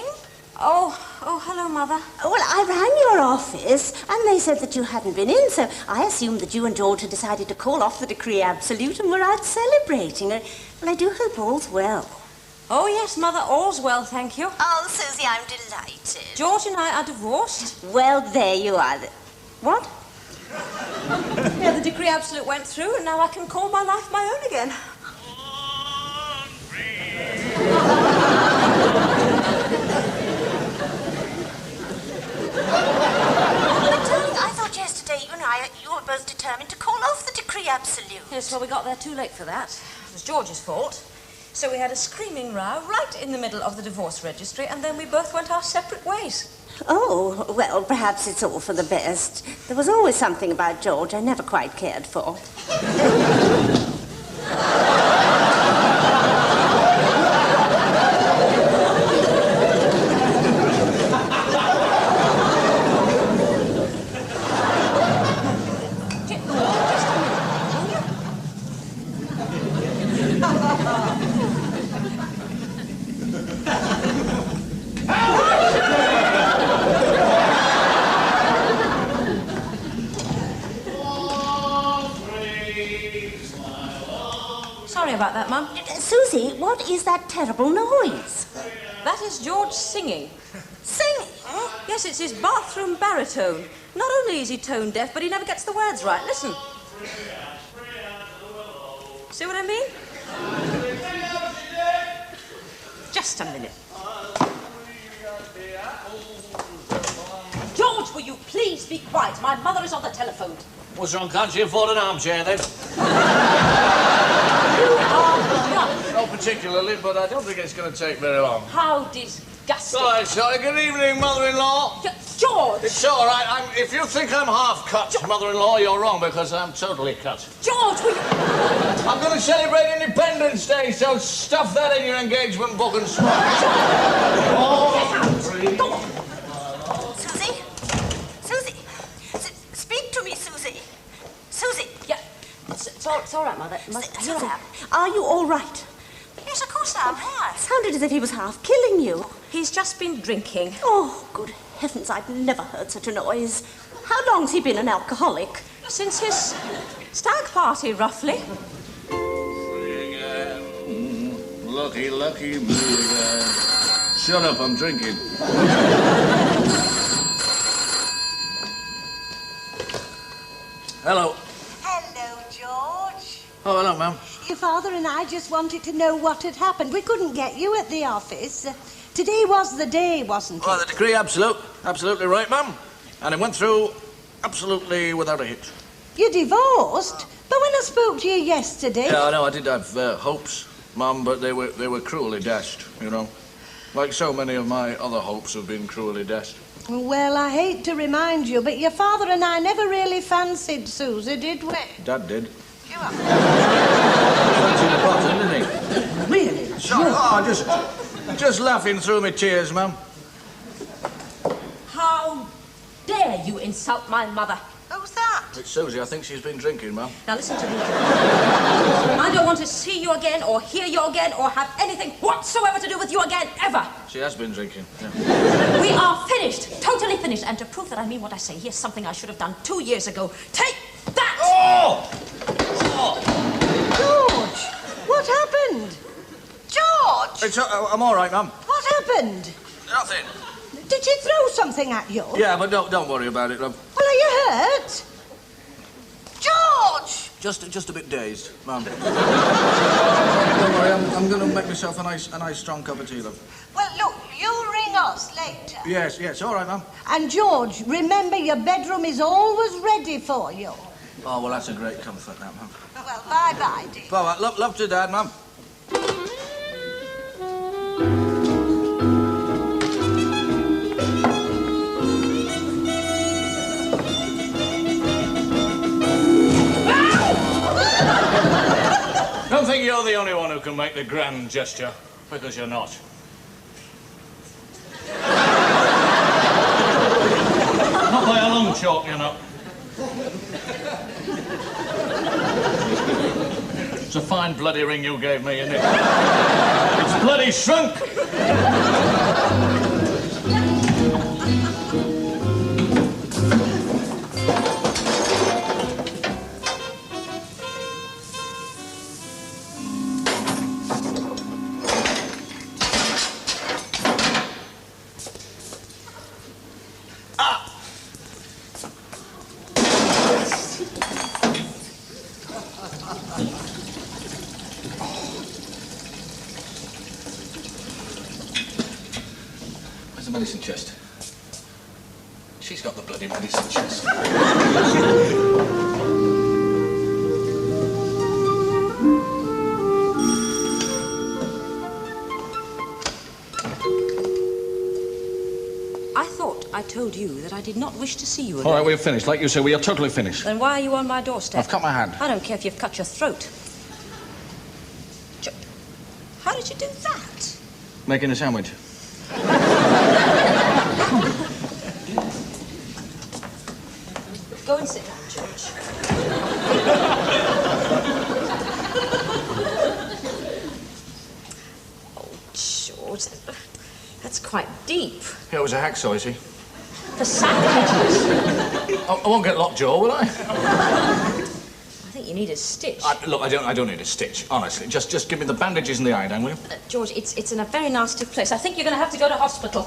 darling. Oh, hello, Mother. Well, I rang your office, and they said that you hadn't been in, so I assumed that you and George had decided to call off the decree absolute and were out celebrating. Well, I do hope all's well. Oh, yes, Mother, all's well, thank you. Oh, Susie, I'm delighted. George and I are divorced. Well, there you are. What? Yeah, the decree absolute went through, and now I can call my life my own again. I thought yesterday you were both determined to call off the decree absolute. Yes, well, we got there too late for that. It was George's fault. So we had a screaming row right in the middle of the divorce registry, and then we both went our separate ways. Oh, well, perhaps it's all for the best. There was always something about George I never quite cared for. Sorry about that, Mum. Susie, what is that terrible noise? That is George singing. Singing? Yes, it's his bathroom baritone. Not only is he tone deaf, but he never gets the words right. Listen. See what I mean? Just a minute. George, will you please be quiet? My mother is on the telephone. What's wrong? Can't you afford an armchair, then? You are not. Not particularly, but I don't think it's going to take very long. How disgusting. Sorry. Good evening, mother-in-law. George! It's all right. If you think I'm half cut, mother-in-law, you're wrong, because I'm totally cut. George, will you... I'm going to celebrate Independence Day, so stuff that in your engagement book and smoke. Go on. Susie? Susie? Speak to me, Susie. Susie? Yeah, it's all right, Mother. Susie, are you all right? Yes, of course I'm right. Sounded as if he was half killing you. He's just been drinking. Oh, good heavens, I've never heard such a noise. How long's he been an alcoholic? Since his stag party, roughly. Lucky, lucky me again. Shut up, I'm drinking. Hello. Hello, George. Oh, hello, ma'am. Your father and I just wanted to know what had happened. We couldn't get you at the office. Today was the day, wasn't it? Well, the decree absolute. Absolutely right, ma'am. And it went through absolutely without a hitch. You divorced? But when I spoke to you yesterday... Yeah, I know, I did have hopes, ma'am, but they were cruelly dashed, you know. Like so many of my other hopes have been cruelly dashed. Well, I hate to remind you, but your father and I never really fancied Susie, did we? Dad did. You are. Fancied the bottom, didn't he? Really? Sorry. Oh, just laughing through my tears, ma'am. How dare you insult my mother? Who's that? It's Susie. I think she's been drinking, ma'am. Now listen to me. I don't want to see you again or hear you again or have anything whatsoever to do with you again, ever. She has been drinking, yeah. We are finished, totally finished. And to prove that I mean what I say, here's something I should have done 2 years ago. Take that! Oh! George, what happened? George! I'm all right, ma'am. What happened? Nothing. Did she throw something at you? Yeah, but don't worry about it, love. Well, are you hurt? George! Just a bit dazed, ma'am. Don't worry, I'm going to make myself a nice strong cup of tea, love. Well, look, you ring us later. Yes, all right, ma'am. And George, remember your bedroom is always ready for you. Oh, well, that's a great comfort, that, ma'am. Well, bye-bye, dear. Bye-bye. Love to Dad, ma'am. Don't think you're the only one who can make the grand gesture, because you're not. Not by a long chalk, you're not. It's a fine bloody ring you gave me, isn't it? It's bloody shrunk! Where's the medicine chest? She's got the bloody medicine chest. I thought I told you that I did not wish to see you again. All right, we're finished. Like you say, we are totally finished. Then why are you on my doorstep? I've cut my hand. I don't care if you've cut your throat. How did you do that? Making a sandwich. Go and sit down, George. Oh, George, that's quite deep. Yeah, it was a hacksaw, you see. For sandwiches. I won't get lockjaw, will I? I think you need a stitch. Look, I don't need a stitch, honestly. Just give me the bandages and the iodine, will you? George, it's in a very nasty place. I think you're going to have to go to hospital.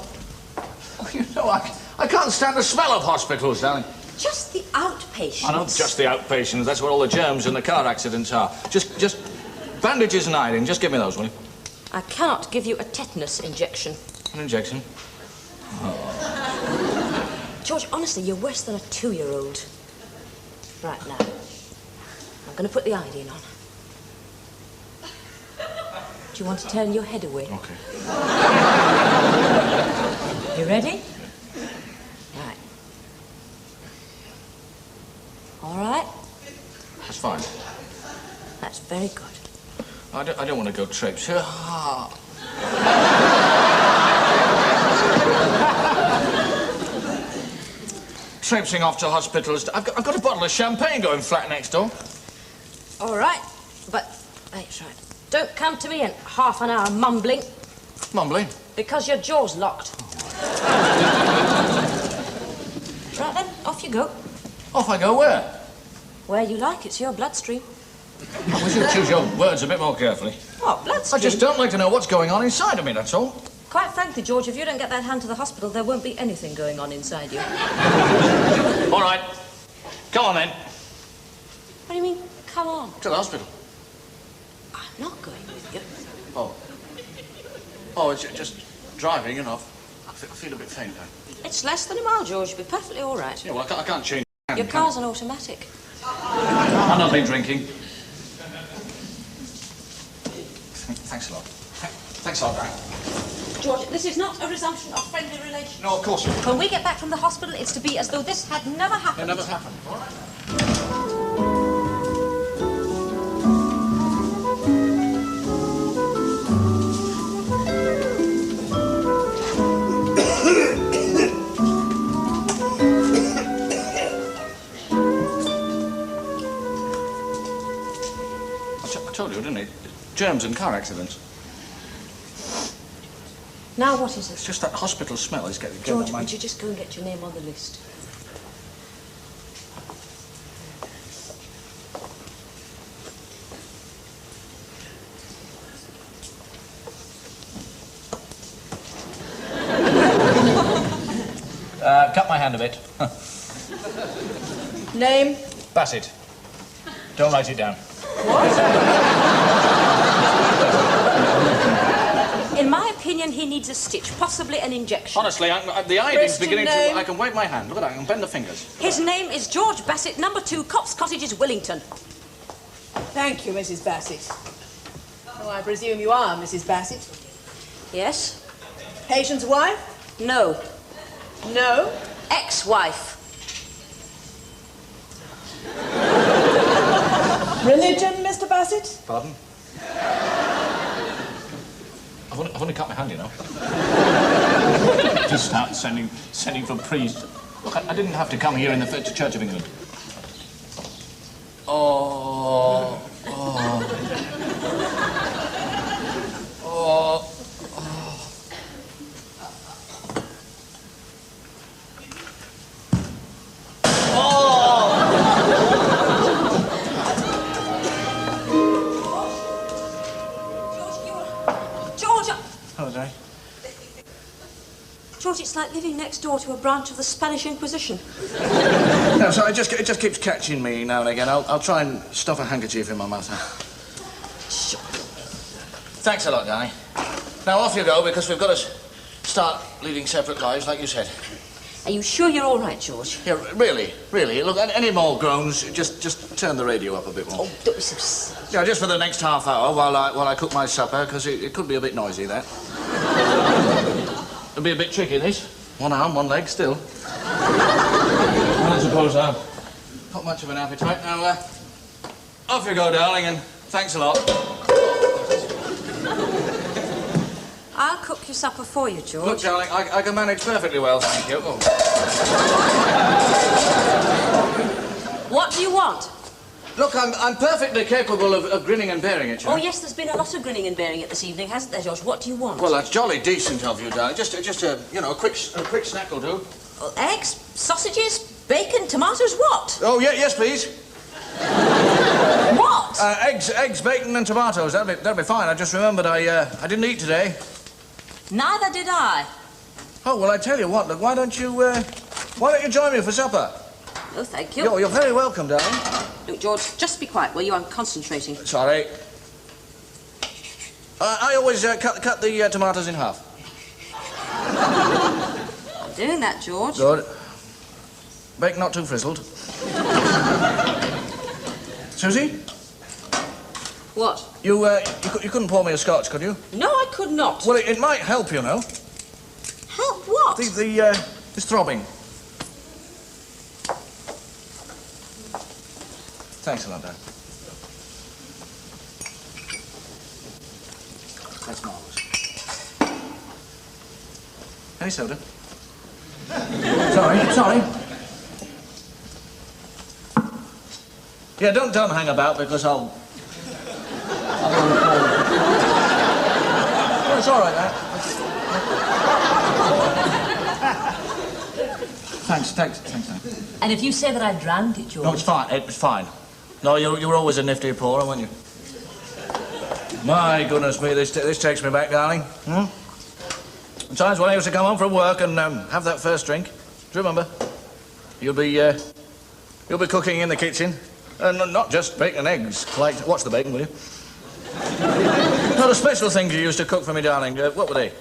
Oh, you know, I can't stand the smell of hospitals, darling. Just the outpatients. I know, just the outpatients. That's where all the germs and the car accidents are. Just bandages and iodine. Just give me those, will you? I cannot give you a tetanus injection. An injection? George, honestly, you're worse than a 2-year-old. Right now, I'm going to put the iodine on. Do you want to turn your head away? Okay. You ready? Right. All right? That's fine. That's very good. I don't want to go traipse. Traipsing off to hospitals. I've got a bottle of champagne going flat next door. All right, but that's right. Don't come to me in half an hour mumbling. Mumbling? Because your jaw's locked. Right then, off you go. Off I go where? Where you like, it's your bloodstream. I wish you'd choose your words a bit more carefully. What, bloodstream? I just don't like to know what's going on inside of me, that's all. Quite frankly, George, if you don't get that hand to the hospital, there won't be anything going on inside you. All right. Come on, then. What do you mean, come on? To the hospital. I'm not going with you. Oh, it's just driving, you know. I feel a bit faint now. It's less than a mile, George. You'll be perfectly all right. Yeah, well, I can't change. Your car's an automatic. I've not been drinking. Thanks a lot. Thanks a lot, Brian. George, this is not a resumption of friendly relations. No, of course not. When we get back from the hospital, it's to be as though this had never happened. It never happened. All right. I told you, didn't I? Germs and car accidents. Now what is It's it? just that hospital smell is getting George, on my... would you just go and get your name on the list? Cut my hand a bit. Name? Bassett. Don't write it down. In my opinion, he needs a stitch, possibly an injection. Honestly, the iodine's Christian beginning name? to... I can wave my hand. Look at that, I can bend the fingers. His name is George Bassett, number 2, Cops Cottages, Willington. Thank you, Mrs. Bassett. Oh, I presume you are Mrs. Bassett. Yes? Patient's wife? No. No. Ex-wife. Religion, Mr. Bassett? Pardon? I've only cut my hand, you know. Just start sending for priests. Look, I didn't have to come here in the Church of England. Oh. George, it's like living next door to a branch of the Spanish Inquisition. No, so it just keeps catching me now and again. I'll try and stuff a handkerchief in my mouth now. Sure. Thanks a lot, Danny. Now off you go, because we've got to start start leading separate lives, like you said. Are you sure you're all right, George? Yeah, really. Look, any more groans, just turn the radio up a bit more. Oh, don't be so silly. Yeah, just for the next half hour while I cook my supper, because it could be a bit noisy, that. It'll be a bit tricky, this. One arm, one leg, still. Well, I suppose I've not much of an appetite. Now, off you go, darling, and thanks a lot. I'll cook your supper for you, George. Look, darling, I can manage perfectly well, thank you. Oh. What do you want? Look, I'm perfectly capable of grinning and bearing it, you know. Oh, yes, there's been a lot of grinning and bearing it this evening, hasn't there, George? What do you want? Well, that's jolly decent of you, darling. Just a quick snack will do. Well, eggs, sausages, bacon, tomatoes, what? Oh, yeah, yes, please. What? Eggs, bacon and tomatoes. That'll be fine. I just remembered I didn't eat today. Neither did I. Oh, well, I tell you what, look, why don't you join me for supper? No, thank you. You're very welcome, darling. Look, George, just be quiet, will you? I'm concentrating. Sorry. I always cut the tomatoes in half. I'm doing that, George. Good. Bacon not too frizzled. Susie? What? You couldn't pour me a scotch, could you? No, I could not. Well, it might help, you know. Help what? This throbbing. Thanks a lot, Dad. That's marvellous. Any soda? Sorry. Yeah, don't hang about because I'll Oh, it's all right, Dad. Thanks, Dad. And if you say that I drowned it, George... No, it's fine. No, you were always a nifty pourer, weren't you? My goodness me, this takes me back, darling. Sometimes when I used to come home from work and have that first drink, do you remember? You'll be cooking in the kitchen, and not just bacon and eggs. Like, watch the bacon, will you? No, the special things you used to cook for me, darling. What were they?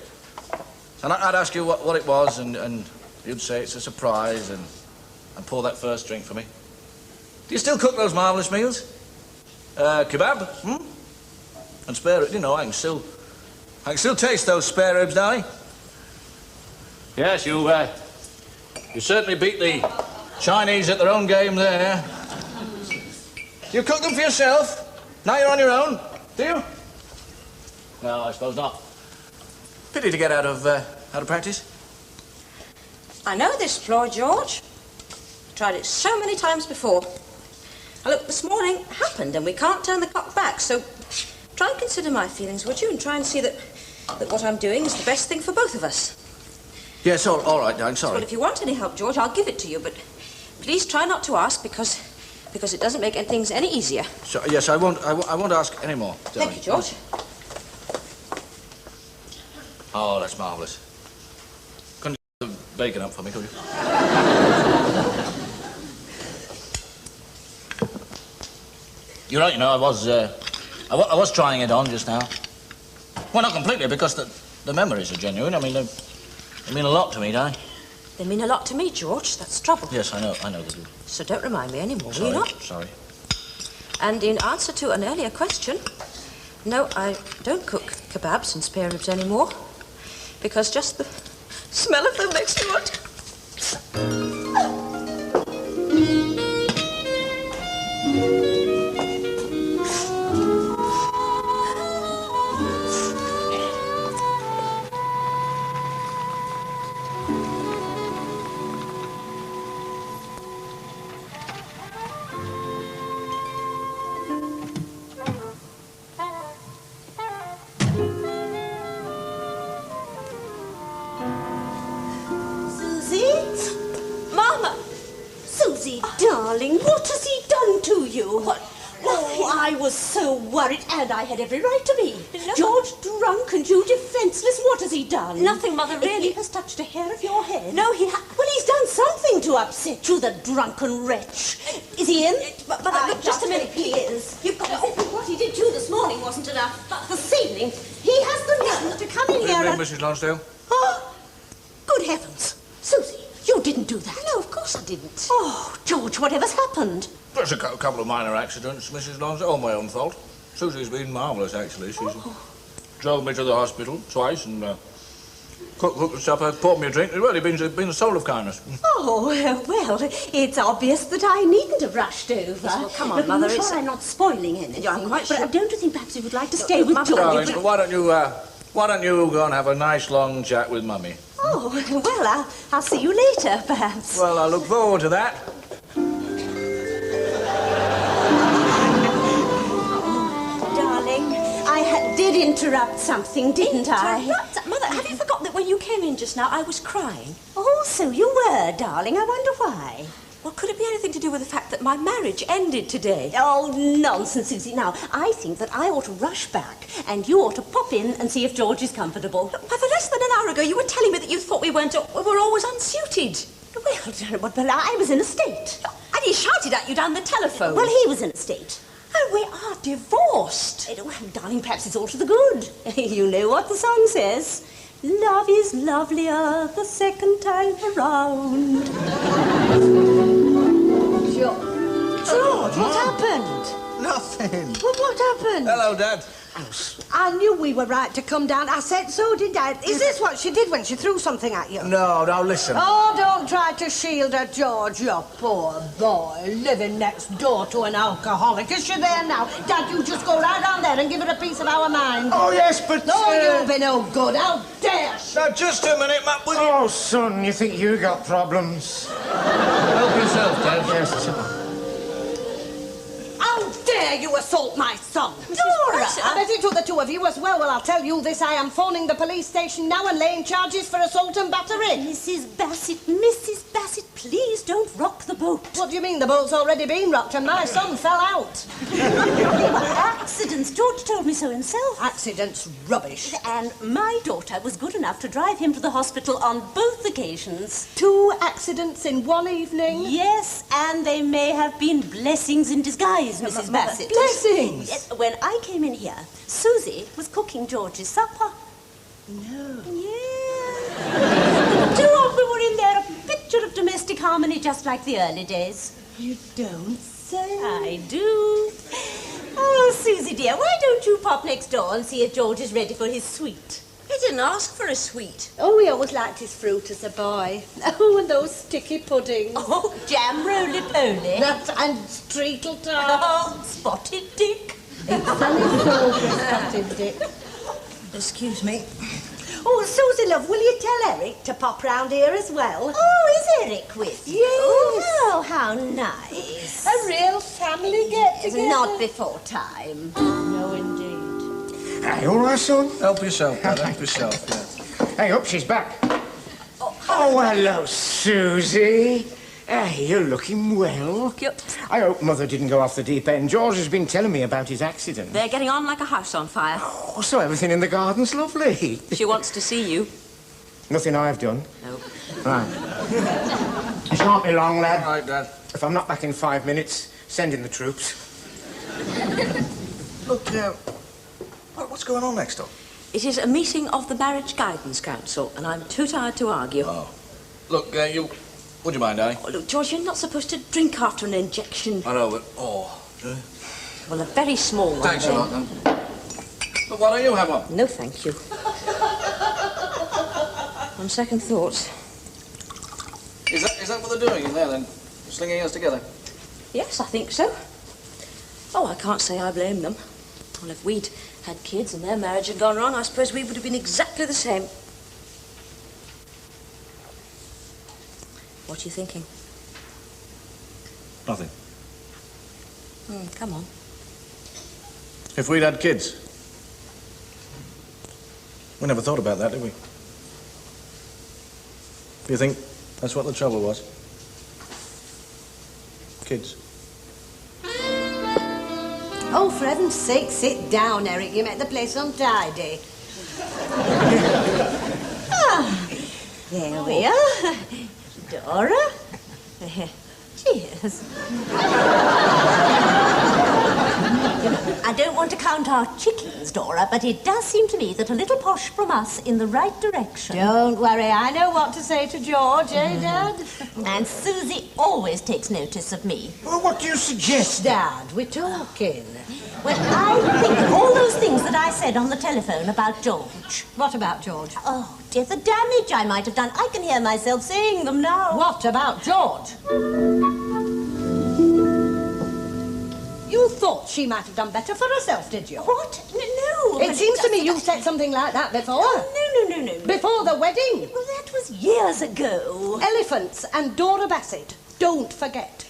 And I'd ask you what it was, and you'd say it's a surprise, and pour that first drink for me. Do you still cook those marvellous meals? Kebab? And spare ribs, you know, I can still taste those spare ribs, darling. Yes, you certainly beat the Chinese at their own game there. You cook them for yourself? Now you're on your own, do you? No, I suppose not. Pity to get out of practice. I know this floor, George. Tried it so many times before. Now, look, this morning happened, and we can't turn the clock back, so try and consider my feelings, would you, and try and see that what I'm doing is the best thing for both of us. Yes, all right, darling, sorry. Well, if you want any help, George, I'll give it to you, but please try not to ask, because it doesn't make things any easier. So, yes, I won't ask any more, darling. Thank you, George. Oh, that's marvellous. Couldn't you get the bacon up for me, could you? You're right, you know, I was trying it on just now. Well, not completely, because the memories are genuine. I mean, they mean a lot to me, don't they? They mean a lot to me, George. That's the trouble. Yes, I know they do. So don't remind me anymore, will you not? Sorry. And in answer to an earlier question, no, I don't cook kebabs and spare ribs anymore, because just the smell of them makes me want to... Darling, what has he done to you? What? Oh, I was so worried, and I had every right to be. No. George drunk and you defenceless. What has he done? Nothing, Mother, really. If he has touched a hair of your head. No, he Well, he's done something to upset you, the drunken wretch. Is he in? Mother, look, just a minute, please. You've got to think what he did to you this morning wasn't enough. But this evening, he has the nerve to come in here and... Mrs. Lonsdale. Oh, heavens! Susie, you didn't do that. No, of course I didn't. Oh, George, whatever's happened? Just a couple of minor accidents, Mrs. Lonsdale. All my own fault. Susie's been marvellous, actually. She's drove me to the hospital twice and cooked the supper, poured me a drink. It's really been a soul of kindness. Oh, well, it's obvious that I needn't have rushed over. Yes, well, come on, Look, Mother, I'm it's... sure I'm not spoiling anything. Yeah, I'm quite sure. But don't you think perhaps you would like to stay with Mother, George? Darling, why don't you go and have a nice long chat with Mummy? Oh, well, I'll see you later, perhaps. Well, I look forward to that. Darling, I did interrupt something, didn't I? Mother, have you forgotten that when you came in just now, I was crying? Oh, so you were, darling. I wonder why. Well, could it be anything to do with the fact that my marriage ended today? Oh, nonsense, Susie. Now, I think that I ought to rush back, and you ought to pop in and see if George is comfortable. Mother, less than an hour ago, you were telling me that you thought we were always unsuited. Well, but I was in a state. And he shouted at you down the telephone. Well, he was in a state. And we are divorced. Well, darling, perhaps it's all to the good. You know what the song says. Love is lovelier the second time around. George, what happened? Nothing. Well, what happened? Hello, Dad. I knew we were right to come down. I said so, didn't I? Is this what she did when she threw something at you? No, listen. Oh, don't try to shield her, George, you poor boy, living next door to an alcoholic. Is she there now? Dad, you just go right down there and give her a piece of our mind. Oh, yes, but... No, you'll be no good. How dare she? Now, just a minute, Matt. Oh, son, you think you got problems? Help yourself, Dad. Yes, How dare you assault my son? Dora! I bet it took the two of you as well. Well, I'll tell you this. I am phoning the police station now and laying charges for assault and battery. Mrs. Bassett, please don't rock the boat. What do you mean? The boat's already been rocked and my son fell out. Accidents. George told me so himself. Accidents, rubbish. And my daughter was good enough to drive him to the hospital on both occasions. 2 accidents in one evening? Yes, and they may have been blessings in disguise, Mrs. Bassett. Blessings? Yes, when I came in here, Susie was cooking George's supper. No. Yeah. The two of them were in there, a picture of domestic harmony just like the early days. You don't say. I do. Oh, Susie dear, why don't you pop next door and see if George is ready for his sweet? He didn't ask for a sweet. Oh, he always liked his fruit as a boy. Oh, and those sticky puddings. Oh, jam roly-poly. That and treacle tart. Oh, spotted dick. Sunny Spotted Dick. Excuse me. Oh, Susie, love, will you tell Eric to pop round here as well? Oh, is Eric with you? Yes. Oh, how nice. A real family get-together. Not before time. No, indeed. Hey, all right, son? Help yourself, Dad. Help yourself, yeah. Hey, up, she's back. Oh, hello, Susie. Hey, you're looking well. Yep. I hope Mother didn't go off the deep end. George has been telling me about his accident. They're getting on like a house on fire. Oh, so everything in the garden's lovely. She wants to see you. Nothing I've done. No. Right. It shan't be long, lad. All right, Dad. If I'm not back in 5 minutes, send in the troops. Look, what's going on next door? It is a meeting of the Marriage Guidance Council, and I'm too tired to argue. Oh. Look, would you mind, darling? Oh, look, George, you're not supposed to drink after an injection. I know, but... Well, a very small one. Thanks a then. lot, then. Look, why don't you have one? No, thank you. On second thoughts. Is that what they're doing in there, then? Slinging us together? Yes, I think so. Oh, I can't say I blame them. Well, if we'd had kids and their marriage had gone wrong, I suppose we would have been exactly the same. What are you thinking? Nothing. Come on. If we'd had kids. We never thought about that, did we? Do you think that's what the trouble was? Kids. Oh, for heaven's sake, sit down, Eric. You make the place untidy. There we are. Dora. Cheers. I don't want to count our chickens, Dora, but it does seem to me that a little push from us in the right direction. Don't worry, I know what to say to George, eh, Dad? And Susie always takes notice of me. Well, what do you suggest? Dad, we're talking. Well, I think that all those things that I said on the telephone about George. What about George? Oh, dear, the damage I might have done. I can hear myself saying them now. What about George? You thought she might have done better for herself, did you? What? No. It seems to me you've said something like that before. Oh, no. Before the wedding. Well, that was years ago. Elephants and Dora Bassett. Don't forget.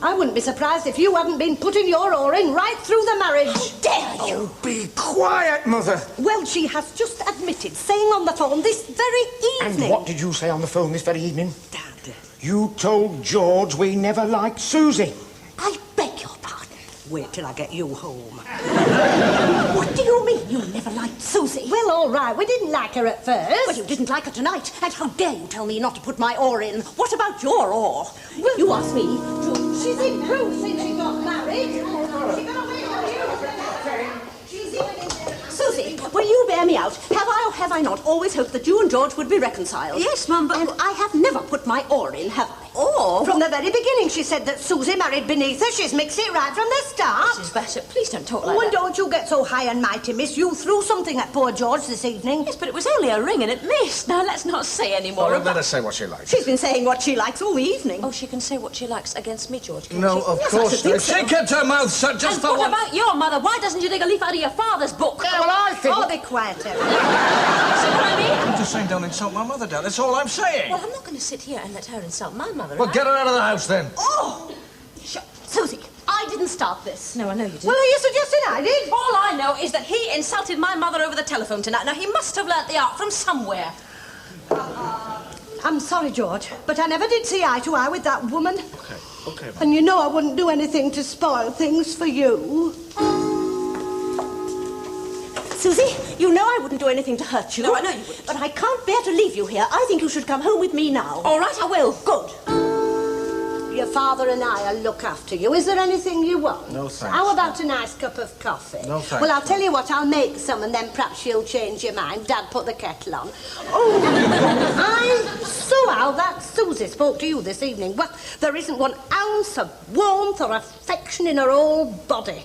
I wouldn't be surprised if you hadn't been putting your oar in right through the marriage. How dare you? Oh, be quiet, Mother. Well, she has just admitted, saying on the phone this very evening. And what did you say on the phone this very evening? Dad. You told George we never liked Susie. I beg your pardon. Wait till I get you home. What do you mean you never liked Susie? Well, all right, we didn't like her at first. Well, you didn't like her tonight. And how dare you tell me not to put my oar in? What about your oar? Well, you asked me. She's improved since she got married. She got away from you. She's even... Susie, will you bear me out? Have I or have I not always hoped that you and George would be reconciled? Yes, Mum, but... And I have never put my oar in, have I? Or... From the very beginning, she said that Susie married beneath her. She's mixed it right from the start. Mrs. Bassett, please don't talk like Oh, and that. don't you get so high and mighty, miss. You threw something at poor George this evening. Yes, but it was only a ring and it missed. Now, let's not say any more Well, about... let her say what she likes. She's been saying what she likes all the evening. Oh, she can say what she likes against me, George, can't No, she? of Yes, I course should think not. so. She kept her mouth shut just And for what one... about your mother? Why doesn't you take a leaf out of your father's book? Yeah, well, I think... Oh, be quiet, Emma. See what I mean? I'm just saying don't insult my mother, Dad. That's all I'm saying. Well, I'm not going to sit here and let her insult my mother. Well, get her out of the house, then. Oh! Susie, I didn't start this. No, I know you didn't. Well, are you suggesting I did? All I know is that he insulted my mother over the telephone tonight. Now, he must have learnt the art from somewhere. I'm sorry, George, but I never did see eye to eye with that woman. Okay, Mum. And you know I wouldn't do anything to spoil things for you. Susie, you know I wouldn't do anything to hurt you. No, I know you wouldn't. But I can't bear to leave you here. I think you should come home with me now. All right, I will. Good. Your father and I'll look after you. Is there anything you want? No, thanks. How about a nice cup of coffee? No, thanks. Well, I'll tell you what, I'll make some and then perhaps you'll change your mind. Dad, put the kettle on. Oh, I'm so out that Susie spoke to you this evening. Well, there isn't one ounce of warmth or affection in her whole body.